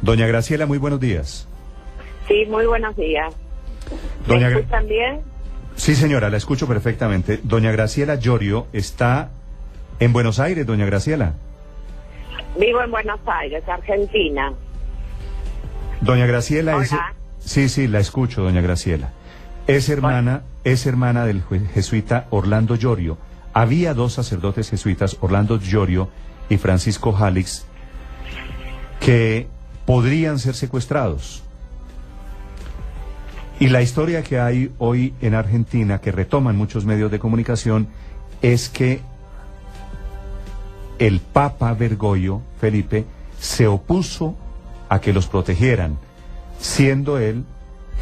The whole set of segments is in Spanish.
Doña Graciela, muy buenos días. Sí, muy buenos días. ¿Me escuchan bien? Sí, señora, la escucho perfectamente. Doña Graciela Llorio está en Buenos Aires, doña Graciela. Vivo en Buenos Aires, Argentina. Doña Graciela es... Hola. Sí, la escucho, doña Graciela. Es hermana del jesuita Orlando Llorio. Había dos sacerdotes jesuitas, Orlando Llorio y Francisco Jalix, que podrían ser secuestrados. Y la historia que hay hoy en Argentina, que retoman muchos medios de comunicación, es que el Papa Bergoglio, Felipe, se opuso a que los protegieran, siendo él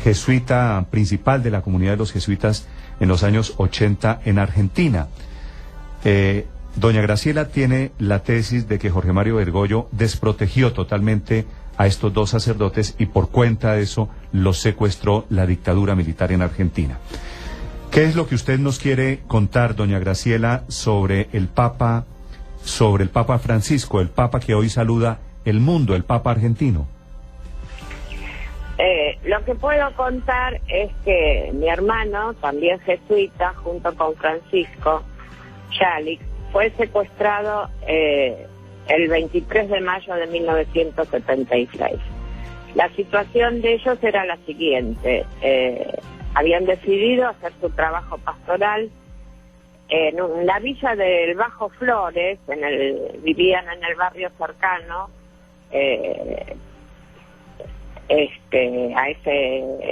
jesuita principal de la comunidad de los jesuitas en los años 80 en Argentina. Doña Graciela tiene la tesis de que Jorge Mario Bergoglio desprotegió totalmente a estos dos sacerdotes y por cuenta de eso los secuestró la dictadura militar en Argentina. ¿Qué es lo que usted nos quiere contar, doña Graciela, sobre el Papa Francisco, el Papa que hoy saluda el mundo, el Papa argentino? Lo que puedo contar es que mi hermano, también jesuita, junto con Francisco Jalix, fue secuestrado el 23 de mayo de 1976. La situación de ellos era la siguiente. Habían decidido hacer su trabajo pastoral en la villa del Bajo Flores, vivían en el barrio cercano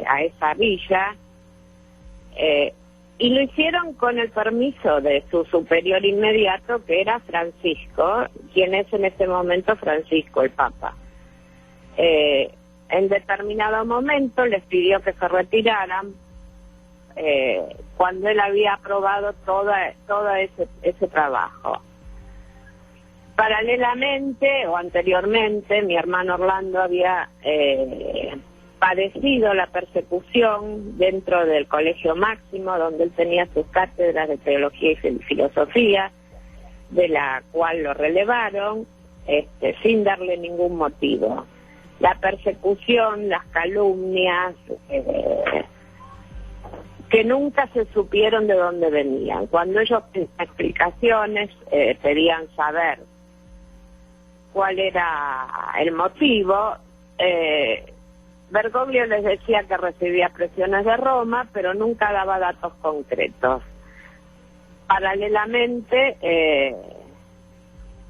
a esa villa, y lo hicieron con el permiso de su superior inmediato, que era Francisco, quien es en ese momento Francisco, el Papa. En determinado momento les pidió que se retiraran, cuando él había aprobado todo ese trabajo. Paralelamente o anteriormente, mi hermano Orlando había padecido la persecución dentro del Colegio Máximo, donde él tenía sus cátedras de teología y filosofía, de la cual lo relevaron sin darle ningún motivo. La persecución, las calumnias, que nunca se supieron de dónde venían. Cuando ellos pedían explicaciones, pedían saber cuál era el motivo. Bergoglio les decía que recibía presiones de Roma, pero nunca daba datos concretos. Paralelamente,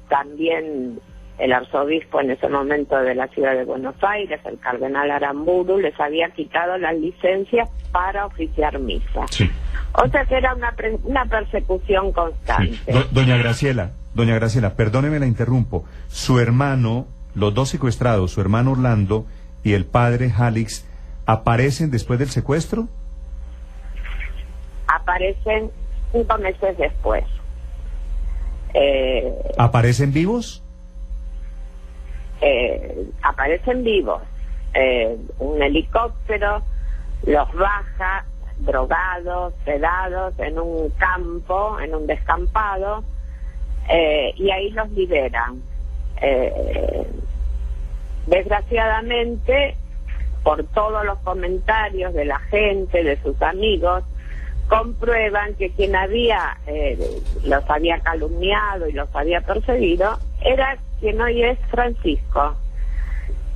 también el arzobispo en ese momento de la ciudad de Buenos Aires, el cardenal Aramburu, les había quitado las licencias para oficiar misa. Sí. O sea que era una persecución constante. Sí. Doña Graciela, perdóneme, la interrumpo. Su hermano, los dos secuestrados, su hermano Orlando y el padre Jalix, ¿aparecen después del secuestro? Aparecen 5 meses después. ¿Aparecen vivos? Aparecen vivos. Un helicóptero los baja, drogados, sedados, en un campo, en un descampado, y ahí los liberan. Desgraciadamente, por todos los comentarios de la gente, de sus amigos, comprueban que quien los había calumniado y los había perseguido era quien hoy es Francisco.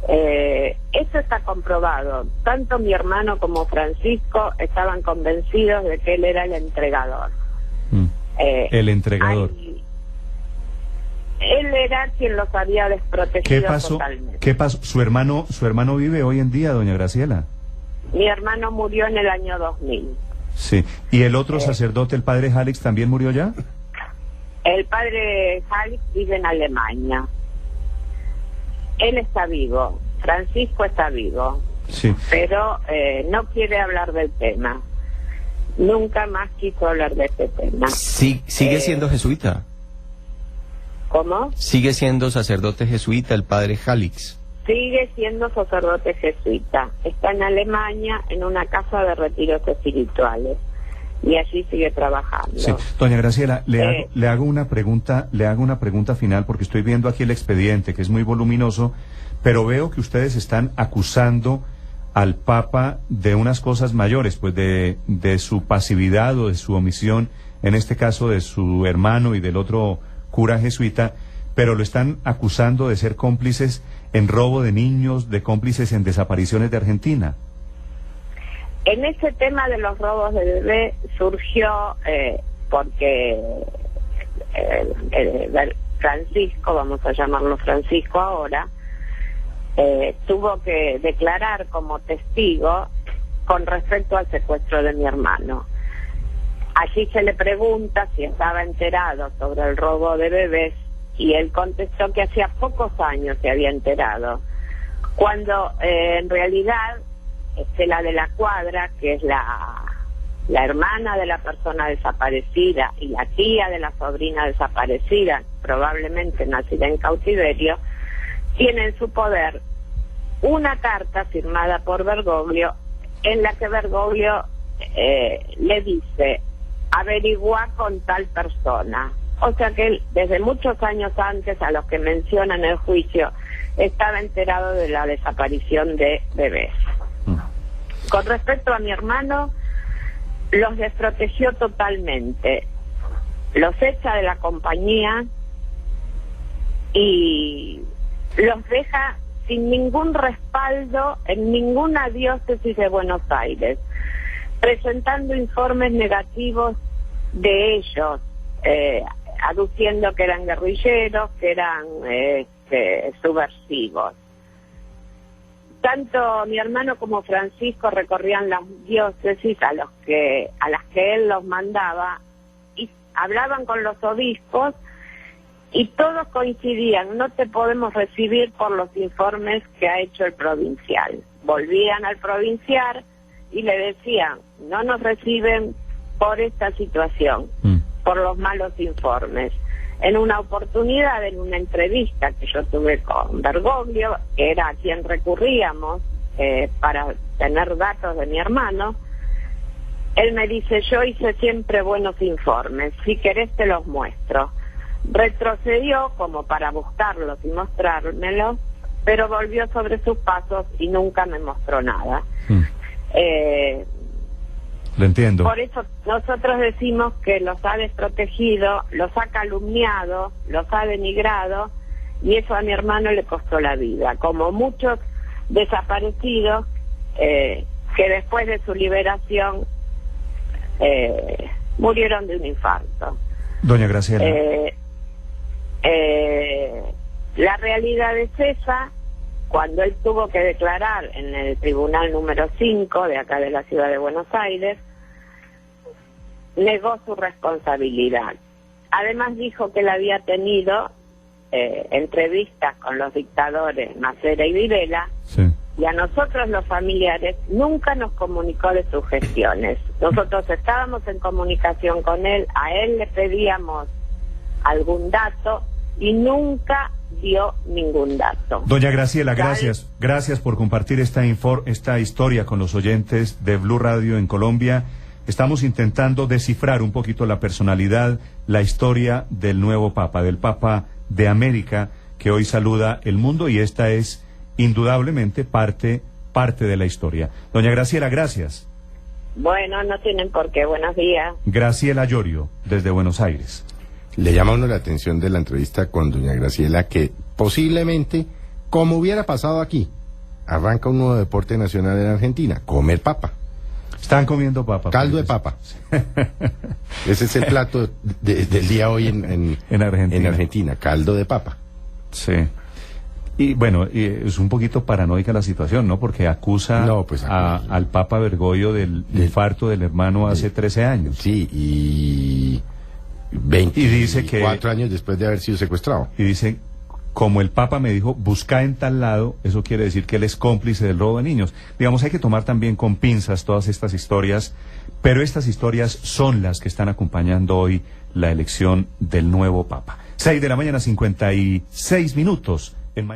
Eso está comprobado. Tanto mi hermano como Francisco estaban convencidos de que él era el entregador. El entregador. Él era quien los había desprotegido totalmente. ¿Qué pasó? ¿Su hermano vive hoy en día, doña Graciela? Mi hermano murió en el año 2000. Sí. ¿Y el otro sacerdote, el padre Jalix, también murió ya? El padre Jalix vive en Alemania. Él está vivo, Francisco está vivo, sí, pero no quiere hablar del tema. Nunca más quiso hablar de este tema. Sí, ¿sigue siendo jesuita? ¿Cómo? ¿Sigue siendo sacerdote jesuita el padre Jalix? Sigue siendo sacerdote jesuita. Está en Alemania, en una casa de retiros espirituales. y allí sigue trabajando. Sí, doña Graciela, le hago una pregunta final, porque estoy viendo aquí el expediente, que es muy voluminoso, pero veo que ustedes están acusando al Papa de unas cosas mayores, pues de su pasividad o de su omisión, en este caso de su hermano y del otro cura jesuita, pero lo están acusando de ser cómplices en robo de niños, de cómplices en desapariciones de Argentina. En ese tema de los robos de bebé surgió porque Francisco, vamos a llamarlo Francisco ahora, tuvo que declarar como testigo con respecto al secuestro de mi hermano. Allí se le pregunta si estaba enterado sobre el robo de bebés y él contestó que hacía pocos años se había enterado, cuando en realidad Estela de la Cuadra, que es la hermana de la persona desaparecida y la tía de la sobrina desaparecida, probablemente nacida en cautiverio, tiene en su poder una carta firmada por Bergoglio, en la que Bergoglio le dice: averigua con tal persona. O sea que él, desde muchos años antes, a los que menciona en el juicio, estaba enterado de la desaparición de bebés. Con respecto a mi hermano, los desprotegió totalmente, los echa de la compañía y los deja sin ningún respaldo en ninguna diócesis de Buenos Aires, presentando informes negativos de ellos, aduciendo que eran guerrilleros, que eran subversivos. Tanto mi hermano como Francisco recorrían las diócesis a las que él los mandaba y hablaban con los obispos y todos coincidían: no te podemos recibir por los informes que ha hecho el provincial. Volvían al provincial y le decían: no nos reciben por esta situación, por los malos informes. En una oportunidad, en una entrevista que yo tuve con Bergoglio, que era a quien recurríamos para tener datos de mi hermano, él me dice: yo hice siempre buenos informes, si querés te los muestro. Retrocedió como para buscarlos y mostrármelos, pero volvió sobre sus pasos y nunca me mostró nada. Lo entiendo. Por eso nosotros decimos que los ha desprotegido, los ha calumniado, los ha denigrado, y eso a mi hermano le costó la vida, como muchos desaparecidos que después de su liberación murieron de un infarto. Doña Graciela. La realidad es esa. Cuando él tuvo que declarar en el tribunal número 5 de acá de la ciudad de Buenos Aires, negó su responsabilidad. Además dijo que él había tenido entrevistas con los dictadores Macera y Videla, sí, y a nosotros los familiares nunca nos comunicó de sus gestiones. Nosotros estábamos en comunicación con él, a él le pedíamos algún dato y nunca dio ningún dato. Doña Graciela, gracias por compartir esta historia con los oyentes de Blue Radio en Colombia. Estamos intentando descifrar un poquito la personalidad, la historia del nuevo Papa, del Papa de América, que hoy saluda el mundo, y esta es indudablemente parte de la historia. Doña Graciela, gracias. Bueno, no tienen por qué. Buenos días. Graciela Llorio, desde Buenos Aires. Le llama a uno la atención de la entrevista con doña Graciela que posiblemente, como hubiera pasado aquí, arranca un nuevo deporte nacional en Argentina: comer papa. Están comiendo papa. Caldo de papa. Ese es el plato del día hoy en Argentina, caldo de papa. Sí. Y bueno, es un poquito paranoica la situación, ¿no? Porque acusa al Papa Bergoglio del infarto del hermano hace 13 años. Sí, y 24 años después de haber sido secuestrado. Y dice: como el Papa me dijo, busca en tal lado, eso quiere decir que él es cómplice del robo de niños. Digamos, hay que tomar también con pinzas todas estas historias, pero estas historias son las que están acompañando hoy la elección del nuevo Papa. 6 de la mañana, 56 minutos. En mañana.